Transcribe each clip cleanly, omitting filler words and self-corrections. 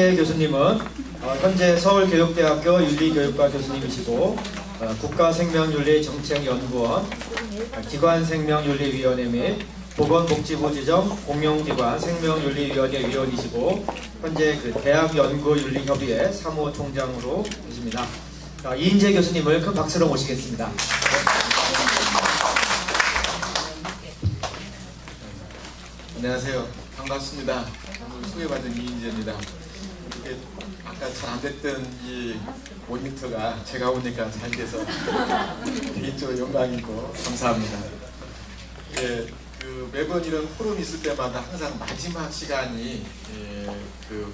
교수님은 현재 서울교육대학교 윤리교육과 교수님이시고 국가생명윤리정책연구원, 기관생명윤리위원회 및 보건복지부 지정 공용기관 생명윤리위원회 위원이시고 현재 대학연구윤리협의회 사무총장으로 계십니다. 이인재 교수님을 큰 박수로 모시겠습니다. 안녕하세요. 반갑습니다. 오늘 소개받은 이인재입니다. 아까 잘 안 됐던 이 모니터가 제가 오니까 잘 돼서 개인적으로 영광이고 감사합니다. 매번 이런 포럼 있을 때마다 항상 마지막 시간이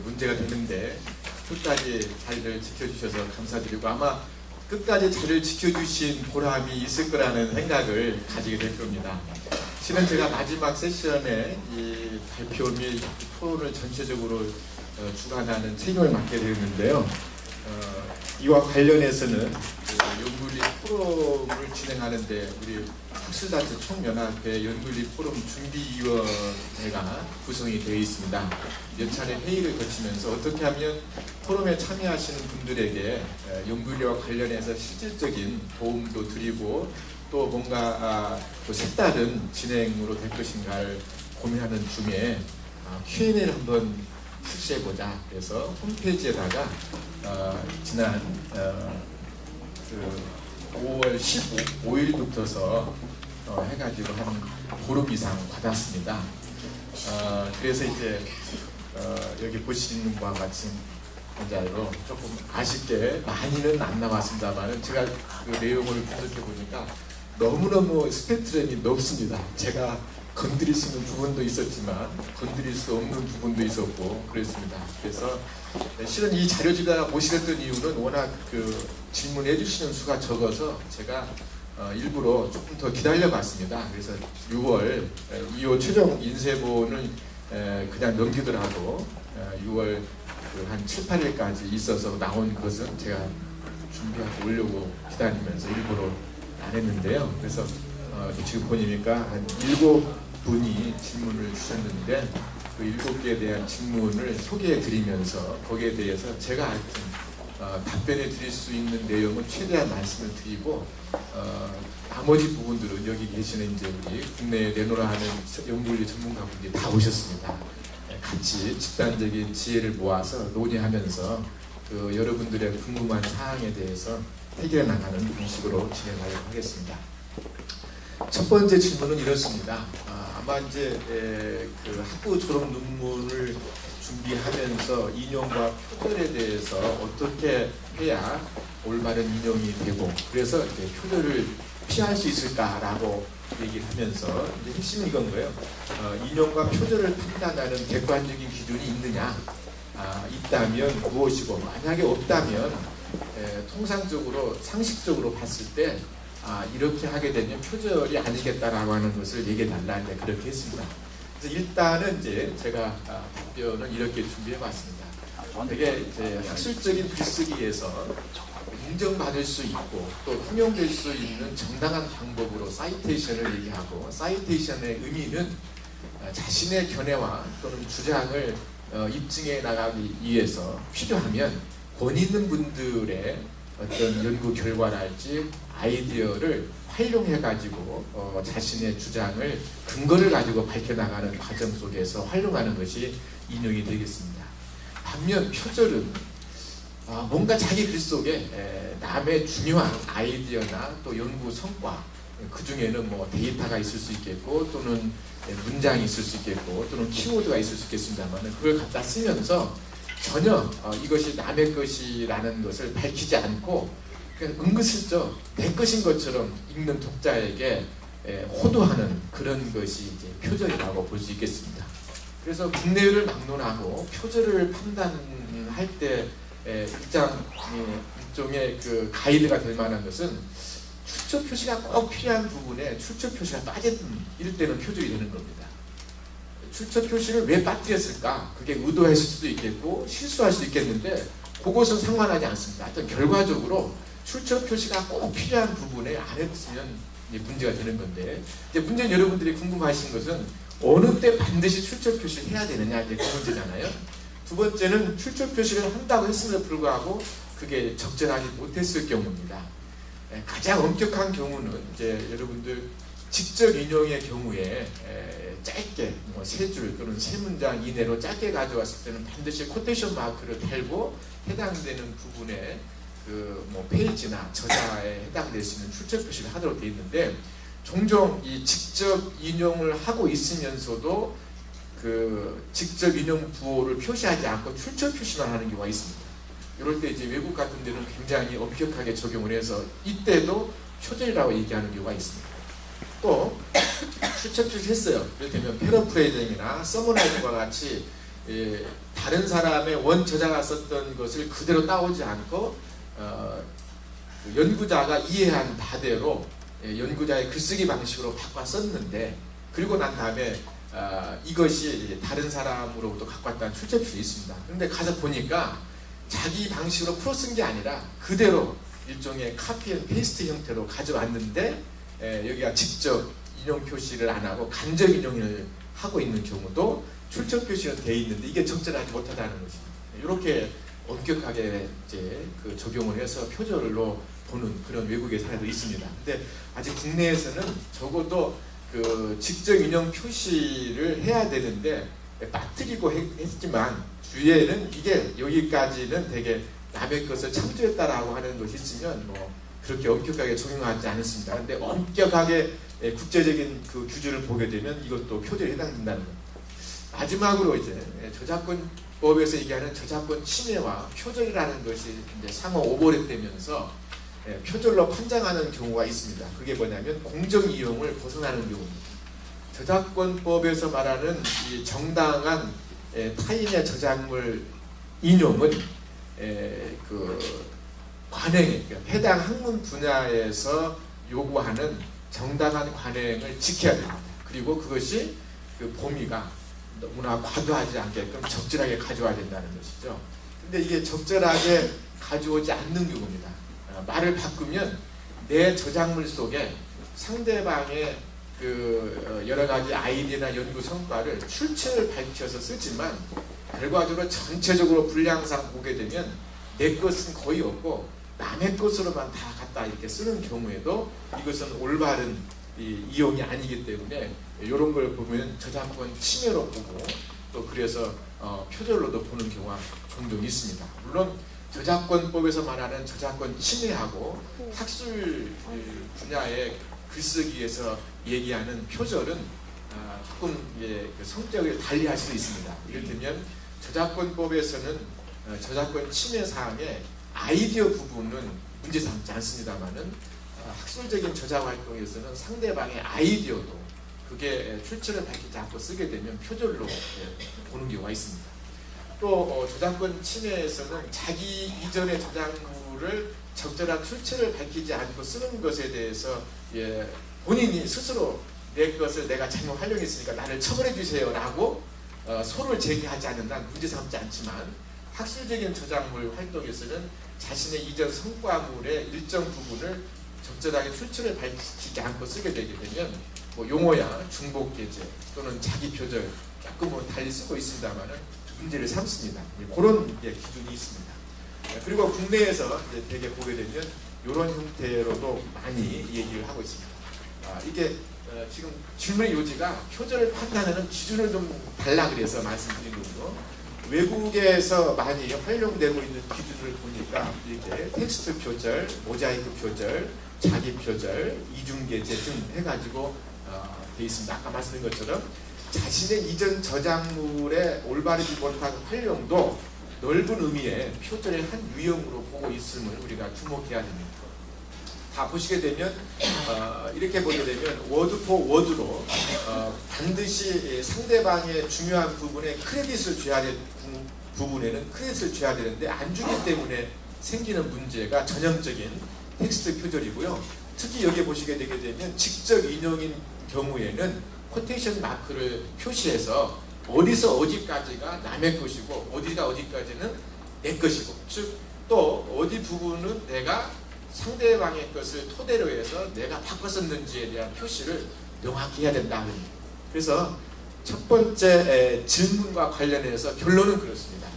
문제가 되는데 끝까지 자리를 지켜주셔서 감사드리고 아마 끝까지 자리를 지켜주신 보람이 있을 거라는 생각을 가지게 될 겁니다. 실은 제가 마지막 세션에 이 발표 및 토론을 전체적으로 주관하는 책임을 맡게 되었는데요. 이와 관련해서는 연구윤리 포럼을 진행하는데 우리 학술단체 총연합회 연구윤리 포럼 준비위원회가 구성이 되어 있습니다. 몇 차례 회의를 거치면서 어떻게 하면 포럼에 참여하시는 분들에게 연구윤리와 관련해서 실질적인 도움도 드리고 또 뭔가 또 색다른 진행으로 될 것인가를 고민하는 중에 Q&A를 한번 출시해보자. 그래서 홈페이지에다가 지난 5월 15일부터서 해가지고 한 보름 이상 받았습니다. 그래서 이제 여기 보시는 바와 같이 자로 조금 아쉽게 많이는 안 나왔습니다만 제가 그 내용을 분석해 보니까 너무너무 스펙트럼이 넓습니다. 제가 건드릴 수 있는 부분도 있었지만 건드릴 수 없는 부분도 있었고 그랬습니다. 그래서 실은 이 자료지가 모시겠던 이유는 워낙 질문해 주시는 수가 적어서 제가 일부러 조금 더 기다려 봤습니다. 그래서 6월 2호 최종 인쇄본을 그냥 넘기더라도 6월 한 7, 8일까지 있어서 나온 것은 제가 준비하고 오려고 기다리면서 일부러 안 했는데요. 그래서 지금 보니까 한 7분이 질문을 주셨는데 그 7개에 대한 질문을 소개해 드리면서 거기에 대해서 제가 하여튼 답변해 드릴 수 있는 내용은 최대한 말씀을 드리고 나머지 부분들은 여기 계시는 이제 우리 국내에 내놓으라 하는 연구윤리 전문가분들이 다 오셨습니다. 같이 집단적인 지혜를 모아서 논의하면서 여러분들의 궁금한 사항에 대해서 해결해 나가는 방식으로 진행하려고 하겠습니다. 첫 번째 질문은 이렇습니다. 아마 이제 학부 졸업 논문을 준비하면서 인용과 표절에 대해서 어떻게 해야 올바른 인용이 되고 그래서 이제 표절을 피할 수 있을까라고 얘기를 하면서 이제 핵심은 이건 거예요. 인용과 표절을 판단하는 객관적인 기준이 있느냐? 있다면 무엇이고 만약에 없다면 통상적으로 상식적으로 봤을 때 이렇게 하게 되면 표절이 아니겠다라고 하는 것을 얘기해 달라 이제 그렇게 했습니다. 그래서 일단은 이제 제가 답변을 이렇게 준비해 봤습니다. 되게 이제 학술적인 글쓰기에서 인정받을 수 있고 또 통용될 수 있는 정당한 방법으로 사이테이션을 얘기하고 사이테이션의 의미는 자신의 견해와 또는 주장을 입증해 나가기 위해서 필요하면 권위 있는 분들의 어떤 연구 결과랄지 아이디어를 활용해 가지고 자신의 주장을 근거를 가지고 밝혀나가는 과정 속에서 활용하는 것이 인용이 되겠습니다. 반면 표절은 뭔가 자기 글 속에 남의 중요한 아이디어나 또 연구 성과 그 중에는 뭐 데이터가 있을 수 있겠고 또는 문장이 있을 수 있겠고 또는 키워드가 있을 수 있겠습니다만 그걸 갖다 쓰면서 전혀 이것이 남의 것이라는 것을 밝히지 않고 그냥 은근슬쩍 내 것인 것처럼 읽는 독자에게 호도하는 그런 것이 이제 표절이라고 볼 수 있겠습니다. 그래서 국내를 막론하고 표절을 판단할 때 일종의 그 가이드가 될 만한 것은 출처 표시가 꼭 필요한 부분에 출처 표시가 빠진 이럴 때는 표절이 되는 겁니다. 출처 표시를 왜 빠뜨렸을까? 그게 의도했을 수도 있겠고 실수할 수도 있겠는데 그것은 상관하지 않습니다. 하여튼 결과적으로 출처 표시가 꼭 필요한 부분에 안 했으면 이제 문제가 되는 건데 이제 문제는 여러분들이 궁금하신 것은 어느 때 반드시 출처 표시를 해야 되느냐 이제 그 문제잖아요. 두 번째는 출처 표시를 한다고 했음에도 불구하고 그게 적절하지 못했을 경우입니다. 가장 엄격한 경우는 이제 여러분들 직접 인용의 경우에 짧게 뭐 3줄 또는 3문장 이내로 짧게 가져왔을 때는 반드시 코테이션 마크를 달고 해당되는 부분에 그 뭐 페이지나 저자에 해당될 수 있는 출처 표시를 하도록 되어 있는데, 종종 이 직접 인용을 하고 있으면서도 그 직접 인용 부호를 표시하지 않고 출처 표시만 하는 경우가 있습니다. 이럴 때 이제 외국 같은 데는 굉장히 엄격하게 적용을 해서 이때도 표절이라고 얘기하는 경우가 있습니다. 또 출처 표시했어요. 이를테면 패러프레이징이나 서머라이징과 같이 다른 사람의 원 저자가 썼던 것을 그대로 따오지 않고 그 연구자가 이해한 바대로 연구자의 글쓰기 방식으로 바꿔 썼는데, 그리고 난 다음에 이것이 다른 사람으로부터 갖고 왔다는 출처 표시 있습니다. 그런데 가서 보니까 자기 방식으로 풀어 쓴 게 아니라 그대로 일종의 카피 앤 페이스트 형태로 가져왔는데, 여기가 직접 인용 표시를 안 하고 간접 인용을 하고 있는 경우도 출처 표시가 되어 있는데 이게 적절하지 못하다는 것입니다. 이렇게 엄격하게 이제 그 적용을 해서 표절로 보는 그런 외국의 사례도 있습니다. 근데 아직 국내에서는 적어도 그 직접 인용 표시를 해야 되는데 빠뜨리고 했지만 주위에는 이게 여기까지는 되게 남의 것을 참조했다라고 하는 것이 있으면 뭐 그렇게 엄격하게 적용하지 않습니다. 근데 엄격하게 국제적인 그 규준을 보게 되면 이것도 표절에 해당된다는 겁니다. 마지막으로 이제 저작권법에서 얘기하는 저작권 침해와 표절이라는 것이 이제 상호 오버랩되면서 표절로 판정하는 경우가 있습니다. 그게 뭐냐면 공정 이용을 벗어나는 경우입니다. 저작권법에서 말하는 이 정당한 타인의 저작물 인용은 그 관행에, 그러니까 해당 학문 분야에서 요구하는 정당한 관행을 지켜야 됩니다. 그리고 그것이 그 범위가 너무나 과도하지 않게끔 적절하게 가져와야 된다는 것이죠. 근데 이게 적절하게 가져오지 않는 경우입니다. 말을 바꾸면 내 저작물 속에 상대방의 그 여러 가지 아이디어나 연구 성과를 출처를 밝혀서 쓰지만 결과적으로 전체적으로 분량상 보게 되면 내 것은 거의 없고 남의 것으로만 다 갖다 이렇게 쓰는 경우에도 이것은 올바른 이용이 아니기 때문에 이런 걸 보면 저작권 침해로 보고 또 그래서 표절로도 보는 경우가 종종 있습니다. 물론 저작권법에서 말하는 저작권 침해하고 학술 분야의 글쓰기에서 얘기하는 표절은 조금 그 성격을 달리할 수 있습니다. 이를테면 저작권법에서는 저작권 침해 사항에 아이디어 부분은 문제 삼지 않습니다만은 학술적인 저작 활동에서는 상대방의 아이디어도 그게 출처를 밝히지 않고 쓰게 되면 표절로 보는 경우가 있습니다. 또 저작권 침해에서는 자기 이전의 저작물을 적절한 출처를 밝히지 않고 쓰는 것에 대해서 본인이 스스로 내 것을 내가 잘못 활용했으니까 나를 처벌해 주세요 라고 소를 제기하지 않는 한 문제 삼지 않지만, 학술적인 저작물 활동에서는 자신의 이전 성과물의 일정 부분을 적절하게 출처를 밝히지 않고 쓰게 되게 되면 뭐 용어야 중복게재 또는 자기 표절 조금은 달리 쓰고 있습니다만은 문제를 삼습니다. 그런 기준이 있습니다. 그리고 국내에서 이제 되게 보게 되면 이런 형태로도 많이 얘기를 하고 있습니다. 이게 지금 질문의 요지가 표절을 판단하는 기준을 좀 달라 그래서 말씀드린 거고, 외국에서 많이 활용되고 있는 기준을 보니까 이렇게 텍스트 표절, 모자이크 표절, 자기 표절, 이중게재 등 해가지고 되어 있습니다. 아까 말씀드린 것처럼 자신의 이전 저작물의 올바르지 못한 활용도 넓은 의미의 표절의 한 유형으로 보고 있음을 우리가 주목해야 됩니다. 다 보시게 되면 이렇게 보게 되면 워드 포 워드로 반드시 상대방의 중요한 부분에 크레딧을 줘야 될 부분에는 크레딧을 줘야 되는데 안 주기 때문에 생기는 문제가 전형적인 텍스트 표절이고요. 특히 여기 보시게 되게 되면 직접 인용인 경우에는 코테이션 마크를 표시해서 어디서 어디까지가 남의 것이고 어디가 어디까지는 내 것이고, 즉 또 어디 부분은 내가 상대방의 것을 토대로 해서 내가 바꿔 썼는지에 대한 표시를 명확히 해야 된다. 그래서 첫 번째 질문과 관련해서 결론은 그렇습니다.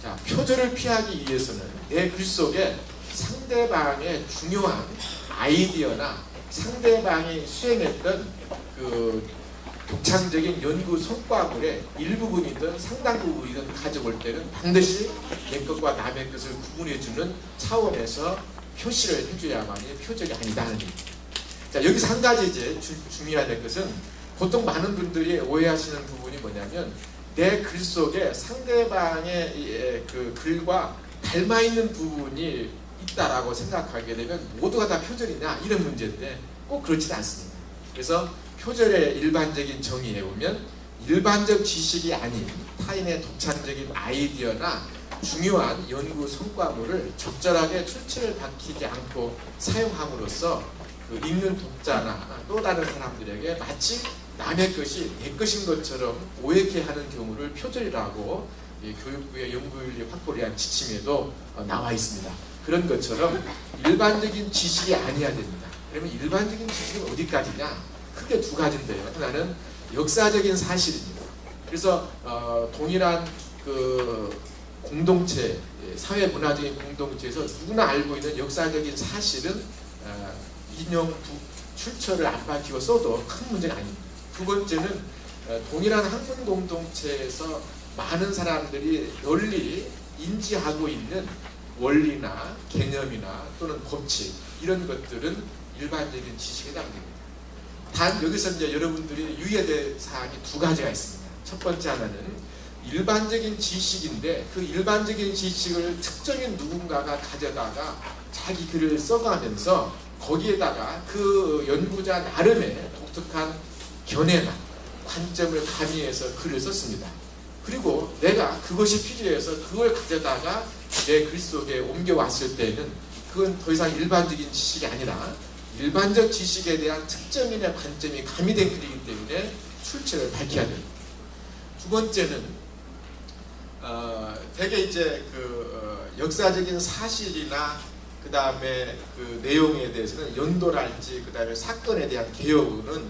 자, 표절을 피하기 위해서는 내 글 속에 상대방의 중요한 아이디어나 상대방이 수행했던 그 독창적인 연구 성과물의 일부분이든 상당 부분이든 가져올 때는 반드시 내 것과 남의 것을 구분해주는 차원에서 표시를 해줘야만이 표절이 아니다 하는 얘기입니다. 자, 여기서 한 가지 이제 중요해야 될 것은 보통 많은 분들이 오해하시는 부분이 뭐냐면 내 글 속에 상대방의 그 글과 닮아 있는 부분이 있다라고 생각하게 되면 모두가 다 표절이냐 이런 문제인데 꼭 그렇지는 않습니다. 그래서 표절의 일반적인 정의에 보면 일반적 지식이 아닌 타인의 독창적인 아이디어나 중요한 연구 성과물을 적절하게 출처를 밝히지 않고 사용함으로써 그 읽는 독자나 또 다른 사람들에게 마치 남의 것이 내 것인 것처럼 오해케 하는 경우를 표절이라고 교육부의 연구윤리 확보를 위한 지침에도 나와 있습니다. 그런 것처럼 일반적인 지식이 아니어야 됩니다. 그러면 일반적인 지식은 어디까지냐? 크게 두 가지인데요. 하나는 역사적인 사실입니다. 그래서 동일한 그 공동체, 사회 문화적인 공동체에서 누구나 알고 있는 역사적인 사실은 인용 출처를 안 밝히고 써도 큰 문제가 아닙니다. 두 번째는 동일한 학문 공동체에서 많은 사람들이 널리 인지하고 있는 원리나 개념이나 또는 법칙 이런 것들은 일반적인 지식에 해당됩니다. 단 여기서 이제 여러분들이 유의해야 사항이 두 가지가 있습니다. 첫 번째 하나는 일반적인 지식인데 그 일반적인 지식을 특정인 누군가가 가져다가 자기 글을 써가면서 거기에다가 그 연구자 나름의 독특한 견해나 관점을 가미해서 글을 썼습니다. 그리고 내가 그것이 필요해서 그걸 가져다가 내 글 속에 옮겨왔을 때는 그건 더 이상 일반적인 지식이 아니라 일반적 지식에 대한 특정인의 관점이 가미된 글이기 때문에 출처를 밝혀야 됩니다. 두 번째는 대개 이제 역사적인 사실이나 그 다음에 그 내용에 대해서는 연도랄지 그 다음에 사건에 대한 개요는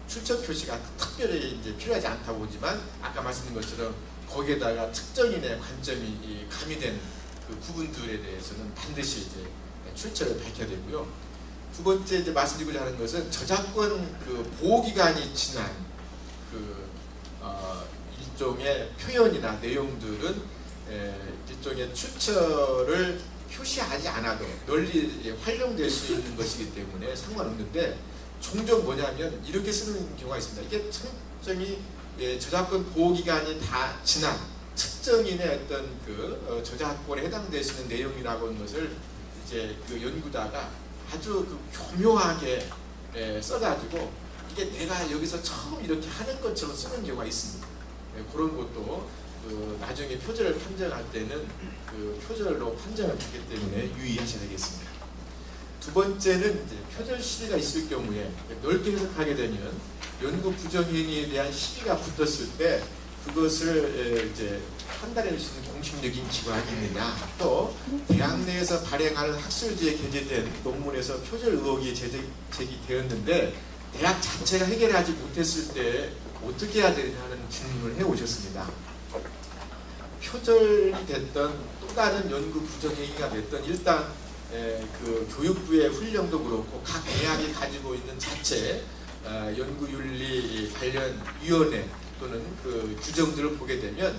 출처 표시가 특별히 이제 필요하지 않다고 보지만 아까 말씀드린 것처럼 거기에다가 특정인의 관점이 가미된 그 부분들에 대해서는 반드시 이제 출처를 밝혀야 되고요. 두 번째 이제 말씀드리고자 하는 것은 저작권 그 보호 기간이 지난 일종의 표현이나 내용들은 일종의 출처를 표시하지 않아도 널리 활용될 수 있는 것이기 때문에 상관없는데 종종 뭐냐면 이렇게 쓰는 경우가 있습니다. 이게 특정이 저작권 보호 기간이 다 지난 특정인의 어떤 그 저작권에 해당될 수 있는 내용이라고 하는 것을 이제 그 연구자가 아주 그 교묘하게 써가지고 이게 내가 여기서 처음 이렇게 하는 것처럼 쓰는 경우가 있습니다. 그런 것도 나중에 표절을 판정할 때는 그 표절로 판정을 받기 때문에 유의하셔야 되겠습니다. 두 번째는 이제 표절 시비가 있을 경우에 넓게 해석하게 되면 연구 부정 행위에 대한 시비가 붙었을 때 그것을 이제 판단할 수 있는 공식적인 기관이 있느냐, 또 대학 내에서 발행하는 학술지에 게재된 논문에서 표절 의혹이 제기되었는데 대학 자체가 해결하지 못했을 때 어떻게 해야 되느냐는 질문을 해오셨습니다. 표절이 됐던 또 다른 연구 부정 행위가 됐던 일단 그 교육부의 훈령도 그렇고 각 대학이 가지고 있는 자체 연구윤리 관련 위원회 또는 그 규정들을 보게 되면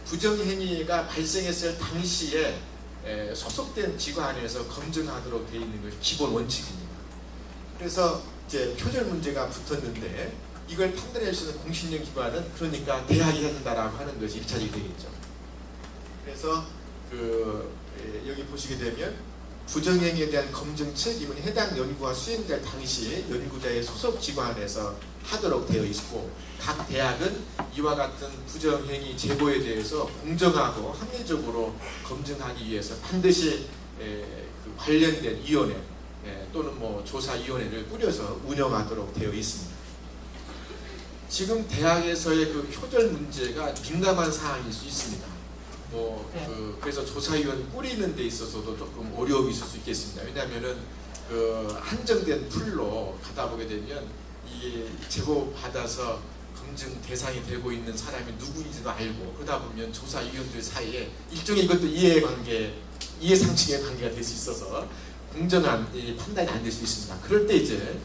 부정행위가 발생했을 당시에 소속된 기관에서 검증하도록 되어 있는 것이 기본 원칙입니다. 그래서 이제 표절 문제가 붙었는데 이걸 판단할 수 있는 공신력 기관은 그러니까 대학이 해야 된다라고 하는 것이 1차적이 되겠죠. 그래서 여기 보시게 되면 부정행위에 대한 검증 책임은 해당 연구가 수행될 당시에 연구자의 소속 기관에서 하도록 되어 있고 각 대학은 이와 같은 부정행위 제보에 대해서 공정하고 합리적으로 검증하기 위해서 반드시 그 관련된 위원회 또는 조사위원회를 꾸려서 운영하도록 되어 있습니다. 지금 대학에서의 그 표절 문제가 민감한 사항일 수 있습니다. 그래서 조사위원 꾸리는 데 있어서도 조금 어려움이 있을 수 있겠습니다. 왜냐하면은 그 한정된 풀로 가다 보게 되면 이 제보 받아서 검증 대상이 되고 있는 사람이 누구인지도 알고, 그러다 보면 조사위원들 사이에 일종의 이것도 이해상충의 관계가 될 수 있어서 공정한 판단이 안 될 수 있습니다. 그럴 때 이제